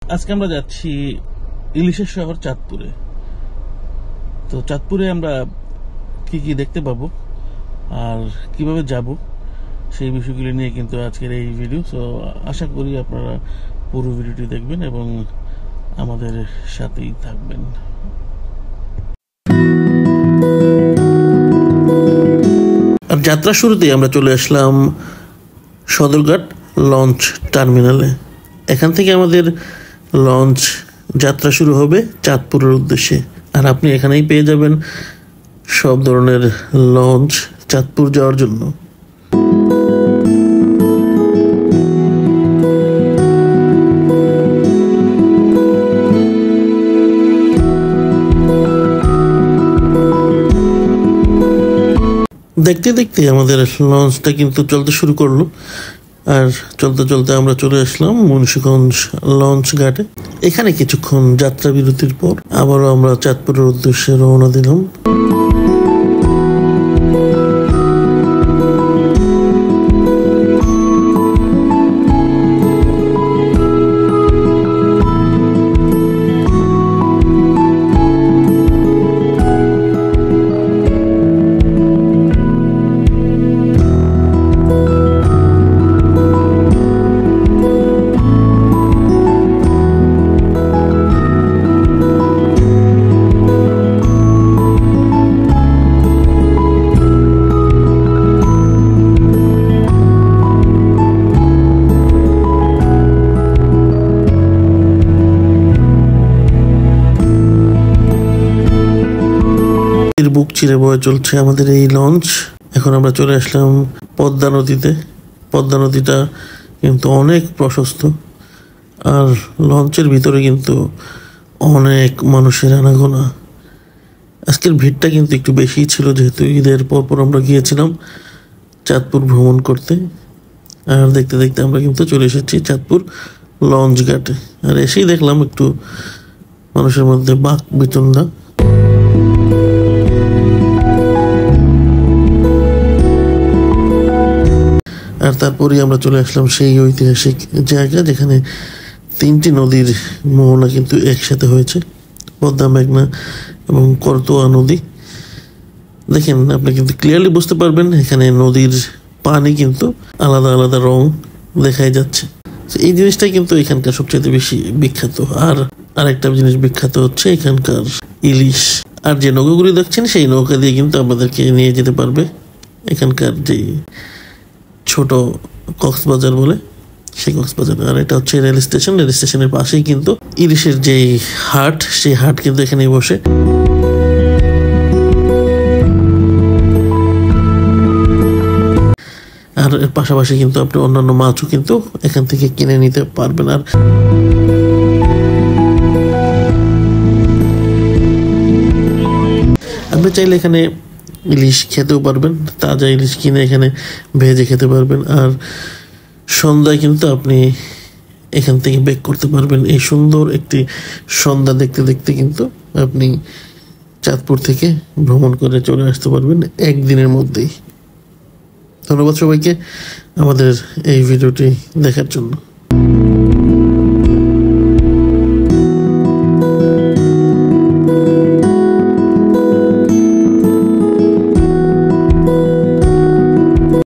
আজকে আমরা যাচ্ছি ইলিশের শহর চাঁদপুরে। তো চাঁদপুরে আমরা কি কি দেখতে পাবো আর কিভাবে যাব সেই বিষয়গুলি নিয়ে কিন্তু আজকের এই ভিডিও। তো আশা করি আপনারা পুরো ভিডিওটি দেখবেন এবং আমাদের সাথেই থাকবেন। আর যাত্রা শুরুতেই আমরা চলে আসলাম সদরঘাট লঞ্চ টার্মিনালে। এখান থেকে আমাদের লঞ্চ যাত্রা শুরু হবে চাঁদপুরের উদ্দেশ্যে। আর আপনি এখানেই পেয়ে যাবেন সব ধরনের লঞ্চ চাঁদপুর যাওয়ার জন্য। দেখতে দেখতে আমাদের লঞ্চটা কিন্তু চলতে শুরু করলো। আর চলতে চলতে আমরা চলে আসলাম মুন্সিগঞ্জ লঞ্চ ঘাটে। এখানে কিছুক্ষণ যাত্রা বিরতির পর আবারও আমরা চাঁদপুরের উদ্দেশ্যে রওনা দিলাম। বুক চিরে বয়ে চলছে আমাদের এই লঞ্চ। এখন আমরা চলে আসলাম পদ্মা নদীতে। পদ্মা নদীটা কিন্তু অনেক প্রশস্ত আর লঞ্চের ভিতরে কিন্তু অনেক মানুষের আনাগোনা। আজকের ভিড়টা কিন্তু একটু বেশিই ছিল, যেহেতু ঈদের পরপর আমরা গিয়েছিলাম চাঁদপুর ভ্রমণ করতে। আর দেখতে দেখতে আমরা কিন্তু চলে এসেছি চাঁদপুর লঞ্চ ঘাটে। আর এসেই দেখলাম একটু মানুষের মধ্যে বাক বিতণ্ডা। আর তারপরে আমরা চলে আসলাম সেই ঐতিহাসিক জায়গা যেখানে তিনটি নদীর মোহনা কিন্তু একসাথে হয়েছে, পদ্মা, মেঘনা এবং করতোয়া নদী। দেখেন, আপনি কিন্তু ক্লিয়ারলি বুঝতে পারবেন এখানে নদীর পানি কিন্তু আলাদা আলাদা রং দেখাই যাচ্ছে। এই জিনিসটাই কিন্তু এখানকার সবচেয়ে বেশি বিখ্যাত। আর আরেকটা জিনিস বিখ্যাত হচ্ছে এখানকার ইলিশ। আর যে নৌকাগুলি দেখছেন সেই নৌকা দিয়ে কিন্তু আমাদেরকে নিয়ে যেতে পারবে এখানকার যে ছোট কক্সবাজার বলে সেই কক্সবাজার। আর এটা হচ্ছে রেল স্টেশন। রেল স্টেশনের পাশেই কিন্তু ইলিশের যে হাট, সেই হাট কিন্তু এখানেই বসে। আর এর পাশাপাশি কিন্তু আপনি অন্যান্য মাছও কিন্তু এখান থেকে কিনে নিতে পারবেন। আর আপনি চাইলে এখানে ইলিশ খেতেও পারবেন, তাজা ইলিশ কিনে এখানে ভেজে খেতে পারবেন। আর সন্ধ্যায় কিন্তু আপনি এখান থেকে ব্যাক করতে পারবেন। এই সুন্দর একটি সন্ধ্যা দেখতে দেখতে কিন্তু আপনি চাঁদপুর থেকে ভ্রমণ করে চলে আসতে পারবেন একদিনের মধ্যেই। ধন্যবাদ সবাইকে আমাদের এই ভিডিওটি দেখার জন্য।